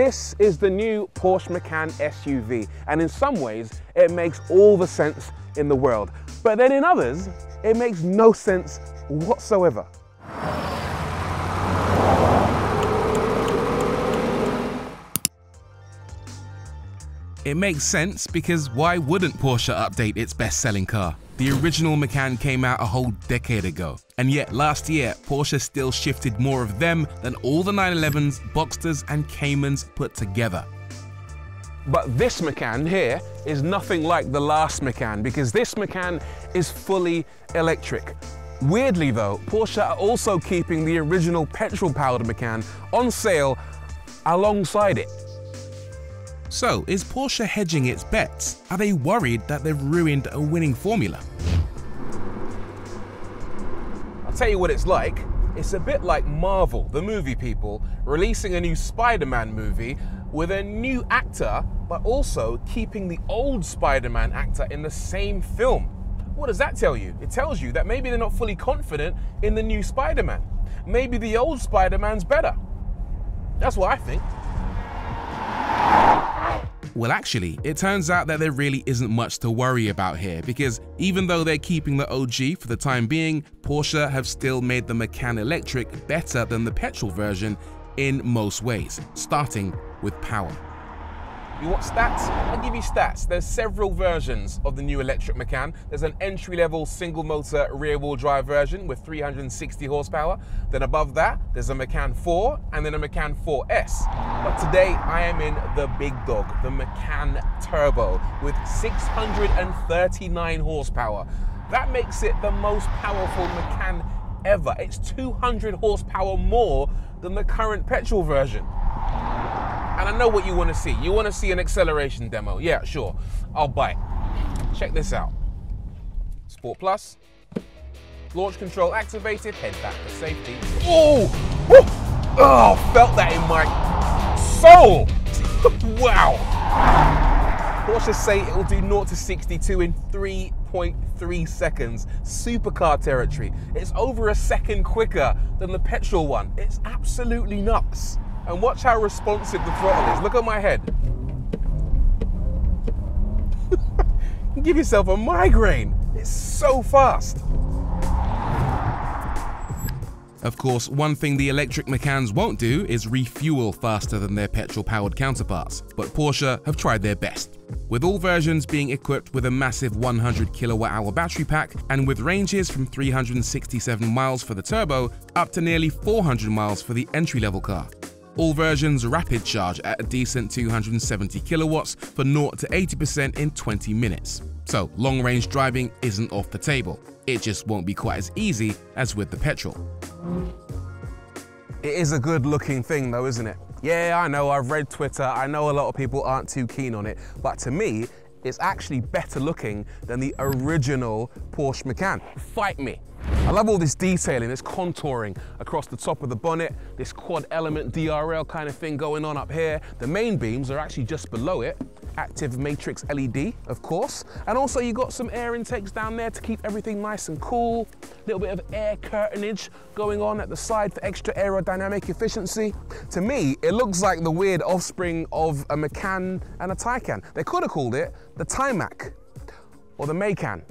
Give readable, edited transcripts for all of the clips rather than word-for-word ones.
This is the new Porsche Macan SUV, and in some ways, it makes all the sense in the world. But then in others, it makes no sense whatsoever. It makes sense because why wouldn't Porsche update its best-selling car? The original Macan came out a whole decade ago, and yet last year Porsche still shifted more of them than all the 911s, Boxsters and Caymans put together. But this Macan here is nothing like the last Macan, because this Macan is fully electric. Weirdly though, Porsche are also keeping the original petrol-powered Macan on sale alongside it. So, is Porsche hedging its bets? Are they worried that they've ruined a winning formula? I'll tell you what it's like. It's a bit like Marvel, the movie people, releasing a new Spider-Man movie with a new actor, but also keeping the old Spider-Man actor in the same film. What does that tell you? It tells you that maybe they're not fully confident in the new Spider-Man. Maybe the old Spider-Man's better. That's what I think. Well, actually, it turns out that there really isn't much to worry about here, because even though they're keeping the OG for the time being, Porsche have still made the Macan Electric better than the petrol version in most ways, starting with power. You want stats? I'll give you stats. There's several versions of the new electric Macan. There's an entry-level single-motor rear-wheel drive version with 360 horsepower. Then above that, there's a Macan 4 and then a Macan 4S. But today, I am in the big dog, the Macan Turbo, with 639 horsepower. That makes it the most powerful Macan ever. It's 200 horsepower more than the current petrol version. And I know what you want to see. You want to see an acceleration demo. Yeah, sure. I'll bite. Check this out. Sport Plus. Launch control activated. Head back for safety. Oh! Woo! Oh, felt that in my soul. Wow. Porsche say it will do 0 to 62 in 3.3 seconds. Supercar territory. It's over a second quicker than the petrol one. It's absolutely nuts. And watch how responsive the throttle is. Look at my head. Give yourself a migraine. It's so fast. Of course, one thing the electric Macans won't do is refuel faster than their petrol-powered counterparts, but Porsche have tried their best. With all versions being equipped with a massive 100 kWh battery pack and with ranges from 367 miles for the turbo up to nearly 400 miles for the entry-level car. All versions rapid charge at a decent 270 kilowatts for 0 to 80% in 20 minutes. So long-range driving isn't off the table. It just won't be quite as easy as with the petrol. It is a good looking thing though, isn't it? Yeah, I know, I've read Twitter, I know a lot of people aren't too keen on it, but to me, it's actually better looking than the original Porsche Macan. Fight me. I love all this detailing, this contouring across the top of the bonnet, this quad element DRL kind of thing going on up here. The main beams are actually just below it. Active matrix LED, of course. And also you got some air intakes down there to keep everything nice and cool. A little bit of air curtainage going on at the side for extra aerodynamic efficiency. To me, it looks like the weird offspring of a Macan and a Taycan. They could have called it the Taymac or the Macan.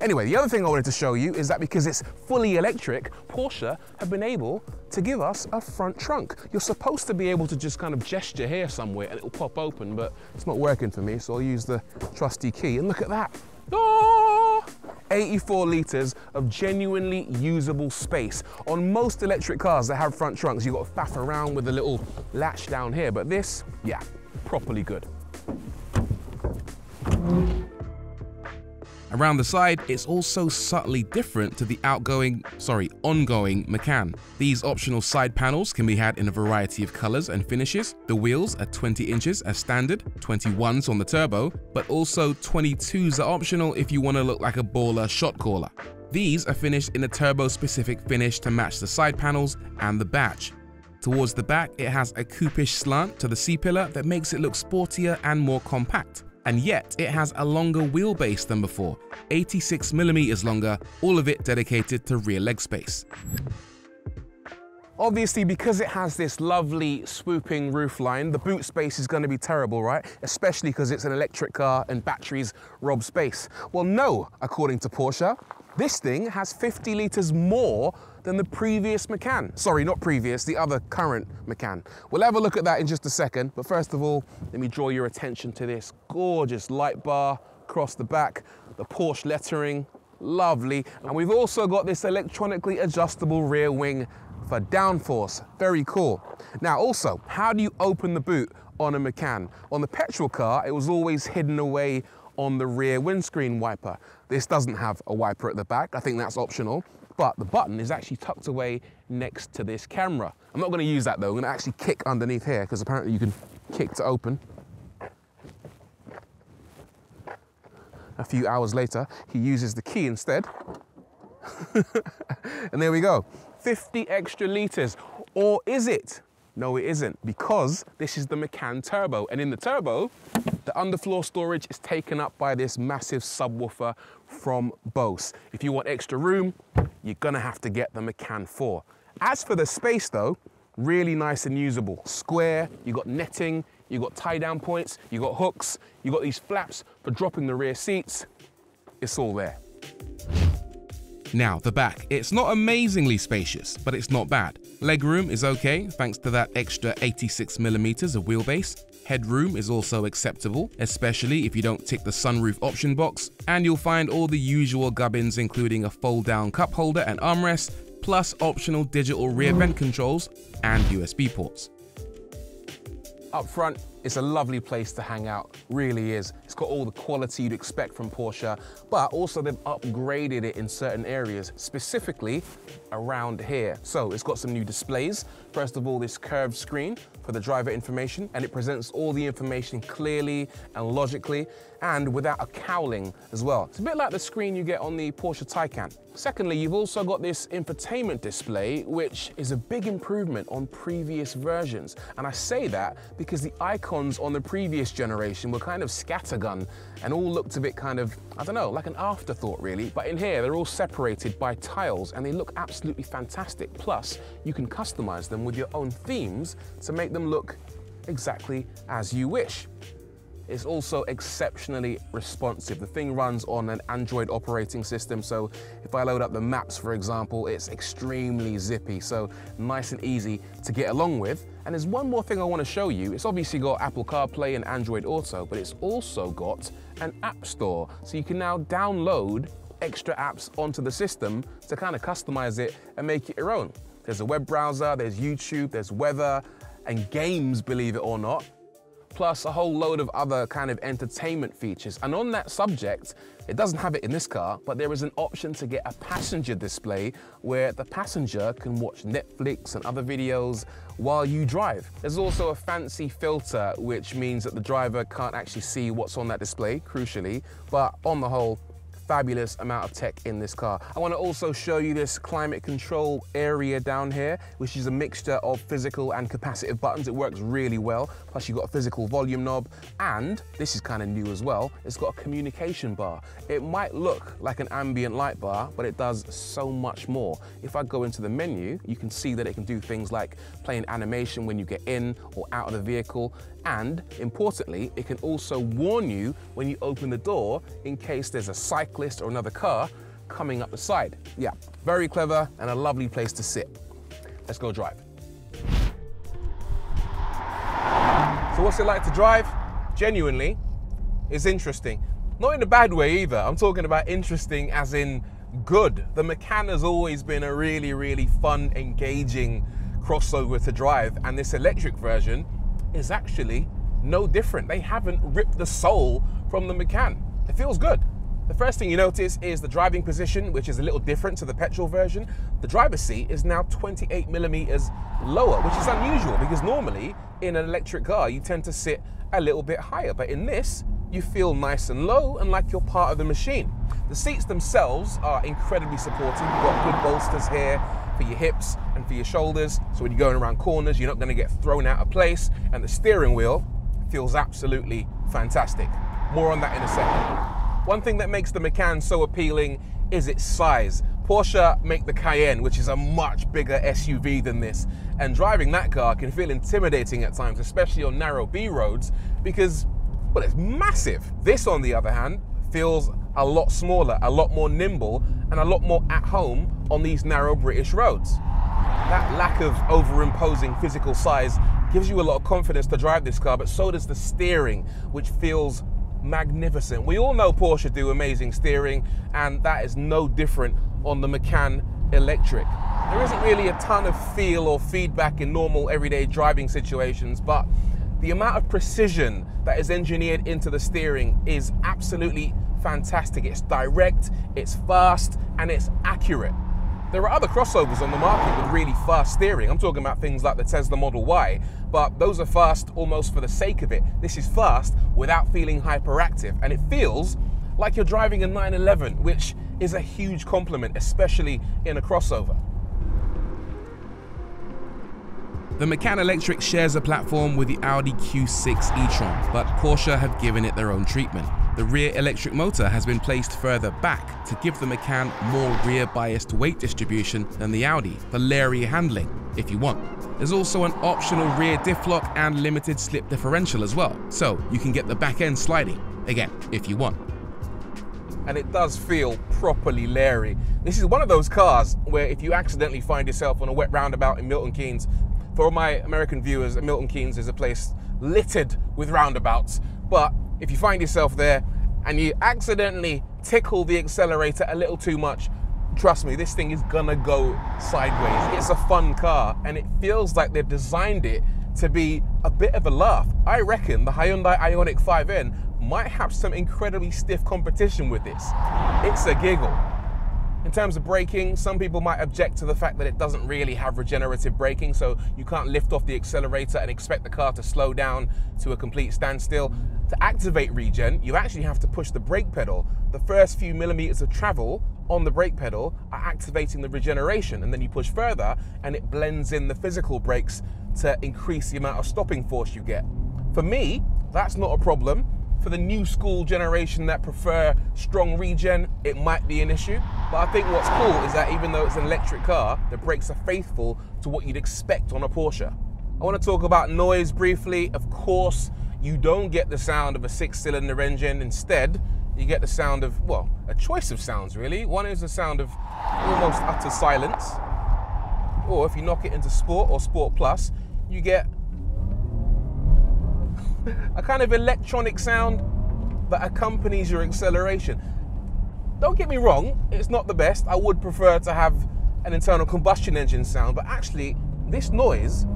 Anyway, the other thing I wanted to show you is that because it's fully electric, Porsche have been able to give us a front trunk. You're supposed to be able to just kind of gesture here somewhere and it'll pop open, but it's not working for me, so I'll use the trusty key. And look at that. Oh! 84 litres of genuinely usable space. On most electric cars that have front trunks, you've got to faff around with a little latch down here, but this, yeah, properly good. Around the side, it's also subtly different to the ongoing Macan. These optional side panels can be had in a variety of colors and finishes. The wheels are 20 inches as standard, 21s on the turbo, but also 22s are optional if you want to look like a baller shot caller. These are finished in a turbo-specific finish to match the side panels and the badge. Towards the back, it has a coupe-ish slant to the C-pillar that makes it look sportier and more compact. And yet, it has a longer wheelbase than before, 86mm longer, all of it dedicated to rear leg space. Obviously, because it has this lovely swooping roofline, the boot space is going to be terrible, right? Especially because it's an electric car and batteries rob space. Well, no, according to Porsche, this thing has 50 litres more than the previous Macan. Sorry, not previous, the other current Macan. We'll have a look at that in just a second, but first of all, let me draw your attention to this gorgeous light bar across the back, the Porsche lettering, lovely. And we've also got this electronically adjustable rear wing for downforce, very cool. Now also, how do you open the boot on a Macan? On the petrol car, it was always hidden away on the rear windscreen wiper. This doesn't have a wiper at the back, I think that's optional, but the button is actually tucked away next to this camera. I'm not gonna use that though, I'm gonna actually kick underneath here, because apparently you can kick to open. A few hours later, he uses the key instead. And there we go. 50 extra litres, or is it? No, it isn't, because this is the Macan Turbo, and in the Turbo, the underfloor storage is taken up by this massive subwoofer from Bose. If you want extra room, you're gonna have to get the Macan 4. As for the space though, really nice and usable. Square, you got netting, you got tie-down points, you got hooks, you got these flaps for dropping the rear seats. It's all there. Now, the back. It's not amazingly spacious, but it's not bad. Legroom is okay, thanks to that extra 86mm of wheelbase. Headroom is also acceptable, especially if you don't tick the sunroof option box. And you'll find all the usual gubbins, including a fold-down cup holder and armrest, plus optional digital rear vent controls and USB ports. Up front, it's a lovely place to hang out, really is. It's got all the quality you'd expect from Porsche, but also they've upgraded it in certain areas, specifically around here. So it's got some new displays. First of all, this curved screen for the driver information, and it presents all the information clearly and logically, and without a cowling as well. It's a bit like the screen you get on the Porsche Taycan. Secondly, you've also got this infotainment display, which is a big improvement on previous versions. And I say that because the icons on the previous generation were kind of scattergun and all looked a bit kind of, I don't know, like an afterthought really. But in here, they're all separated by tiles and they look absolutely fantastic. Plus, you can customize them with your own themes to make them look exactly as you wish. It's also exceptionally responsive. The thing runs on an Android operating system, so if I load up the maps, for example, it's extremely zippy, so nice and easy to get along with. And there's one more thing I want to show you. It's obviously got Apple CarPlay and Android Auto, but it's also got an app store. So you can now download extra apps onto the system to kind of customize it and make it your own. There's a web browser, there's YouTube, there's weather, and games, believe it or not, plus a whole load of other kind of entertainment features. And on that subject, it doesn't have it in this car, but there is an option to get a passenger display where the passenger can watch Netflix and other videos while you drive. There's also a fancy filter, which means that the driver can't actually see what's on that display, crucially, but on the whole, fabulous amount of tech in this car. I want to also show you this climate control area down here, which is a mixture of physical and capacitive buttons. It works really well. Plus you've got a physical volume knob, and this is kind of new as well, it's got a communication bar. It might look like an ambient light bar, but it does so much more. If I go into the menu, you can see that it can do things like play an animation when you get in or out of the vehicle, and importantly, it can also warn you when you open the door in case there's a cyclist or another car coming up the side. Yeah, very clever and a lovely place to sit. Let's go drive. So what's it like to drive? Genuinely, it's interesting. Not in a bad way either. I'm talking about interesting as in good. The Macan has always been a really, really fun, engaging crossover to drive, and this electric version is actually no different. They haven't ripped the soul from the Macan. It feels good. The first thing you notice is the driving position, which is a little different to the petrol version. The driver's seat is now 28mm lower, which is unusual because normally in an electric car, you tend to sit a little bit higher. But in this, you feel nice and low and like you're part of the machine. The seats themselves are incredibly supportive. You've got good bolsters here for your hips and for your shoulders. So when you're going around corners, you're not going to get thrown out of place. And the steering wheel feels absolutely fantastic. More on that in a second. One thing that makes the Macan so appealing is its size. Porsche make the Cayenne, which is a much bigger SUV than this, and driving that car can feel intimidating at times, especially on narrow B roads, because, well, it's massive. This, on the other hand, feels a lot smaller, a lot more nimble, and a lot more at home on these narrow British roads. That lack of over-imposing physical size gives you a lot of confidence to drive this car, but so does the steering, which feels magnificent. We all know Porsche do amazing steering, and that is no different on the Macan Electric. There isn't really a ton of feel or feedback in normal everyday driving situations, but the amount of precision that is engineered into the steering is absolutely fantastic. It's direct, it's fast, and it's accurate. There are other crossovers on the market with really fast steering. I'm talking about things like the Tesla Model Y, but those are fast almost for the sake of it. This is fast without feeling hyperactive, and it feels like you're driving a 911, which is a huge compliment, especially in a crossover. The Macan Electric shares a platform with the Audi Q6 e-tron, but Porsche have given it their own treatment. The rear electric motor has been placed further back to give the Macan more rear-biased weight distribution than the Audi for lairier handling, if you want. There's also an optional rear diff lock and limited slip differential as well, so you can get the back end sliding, again, if you want. And it does feel properly leery. This is one of those cars where if you accidentally find yourself on a wet roundabout in Milton Keynes, for all my American viewers, Milton Keynes is a place littered with roundabouts, but if you find yourself there and you accidentally tickle the accelerator a little too much, trust me, this thing is gonna go sideways. It's a fun car, and it feels like they've designed it to be a bit of a laugh. I reckon the Hyundai Ioniq 5N might have some incredibly stiff competition with this. It's a giggle. In terms of braking, some people might object to the fact that it doesn't really have regenerative braking, so you can't lift off the accelerator and expect the car to slow down to a complete standstill. To activate regen, you actually have to push the brake pedal. The first few millimeters of travel on the brake pedal are activating the regeneration, and then you push further and it blends in the physical brakes to increase the amount of stopping force you get. For me, that's not a problem. For the new school generation that prefer strong regen, it might be an issue. But I think what's cool is that even though it's an electric car, the brakes are faithful to what you'd expect on a Porsche. I want to talk about noise briefly. Of course, you don't get the sound of a 6-cylinder engine. Instead, you get the sound of, well, a choice of sounds really. One is the sound of almost utter silence. Or if you knock it into Sport or Sport Plus, you get a kind of electronic sound that accompanies your acceleration. Don't get me wrong, it's not the best. I would prefer to have an internal combustion engine sound, but actually this noise,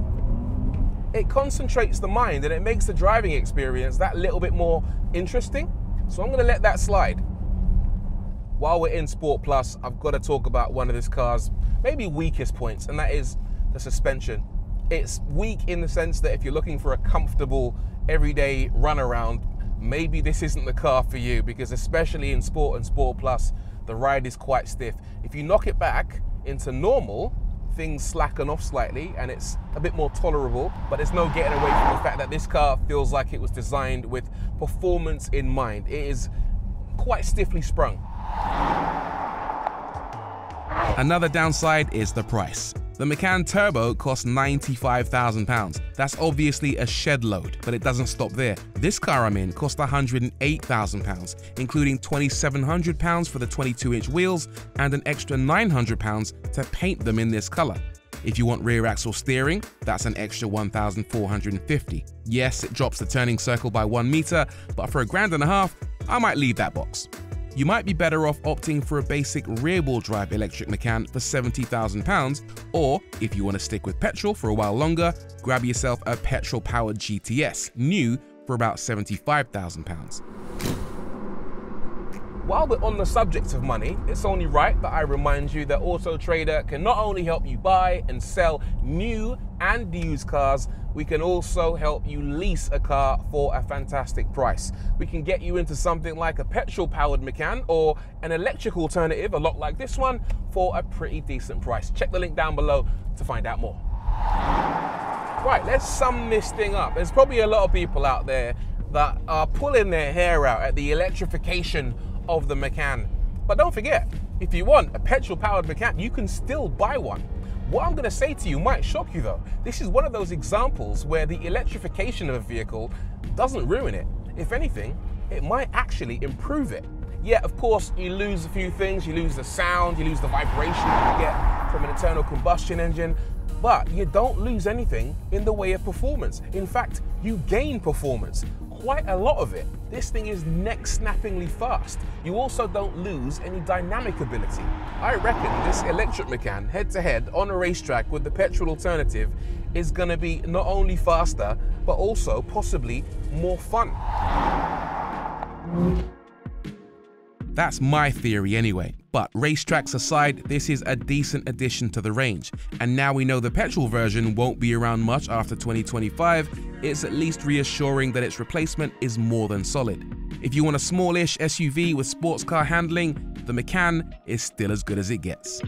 it concentrates the mind and it makes the driving experience that little bit more interesting. So I'm gonna let that slide. While we're in Sport Plus, I've got to talk about one of this car's maybe weakest points, and that is the suspension. It's weak in the sense that if you're looking for a comfortable everyday run around, maybe this isn't the car for you, because especially in Sport and Sport Plus, the ride is quite stiff. If you knock it back into normal, things slacken off slightly and it's a bit more tolerable, but there's no getting away from the fact that this car feels like it was designed with performance in mind. It is quite stiffly sprung. Another downside is the price. The Macan Turbo costs £95,000. That's obviously a shed load, but it doesn't stop there. This car I'm in cost £108,000, including £2,700 for the 22-inch wheels and an extra £900 to paint them in this color. If you want rear axle steering, that's an extra £1,450. Yes, it drops the turning circle by 1 meter, but for £1,500, I might leave that box. You might be better off opting for a basic rear-wheel drive electric Macan for £70,000, or if you want to stick with petrol for a while longer, grab yourself a petrol-powered GTS, new for about £75,000. While we're on the subject of money, it's only right that I remind you that Autotrader can not only help you buy and sell new and used cars, we can also help you lease a car for a fantastic price. We can get you into something like a petrol-powered Macan or an electric alternative, a lot like this one, for a pretty decent price. Check the link down below to find out more. Right, let's sum this thing up. There's probably a lot of people out there that are pulling their hair out at the electrification of the Macan. But don't forget, If you want a petrol-powered Macan, you can still buy one. What I'm going to say to you might shock you though. This is one of those examples where the electrification of a vehicle doesn't ruin it. If anything, it might actually improve it. Yeah, of course, you lose a few things. You lose the sound, you lose the vibration that you get from an internal combustion engine, but you don't lose anything in the way of performance. In fact, you gain performance, quite a lot of it. This thing is neck-snappingly fast. You also don't lose any dynamic ability. I reckon this electric Macan, head-to-head on a racetrack with the petrol alternative, is gonna be not only faster, but also possibly more fun. That's my theory anyway, but racetracks aside, this is a decent addition to the range, and now we know the petrol version won't be around much after 2025, it's at least reassuring that its replacement is more than solid. If you want a smallish SUV with sports car handling, the Macan is still as good as it gets.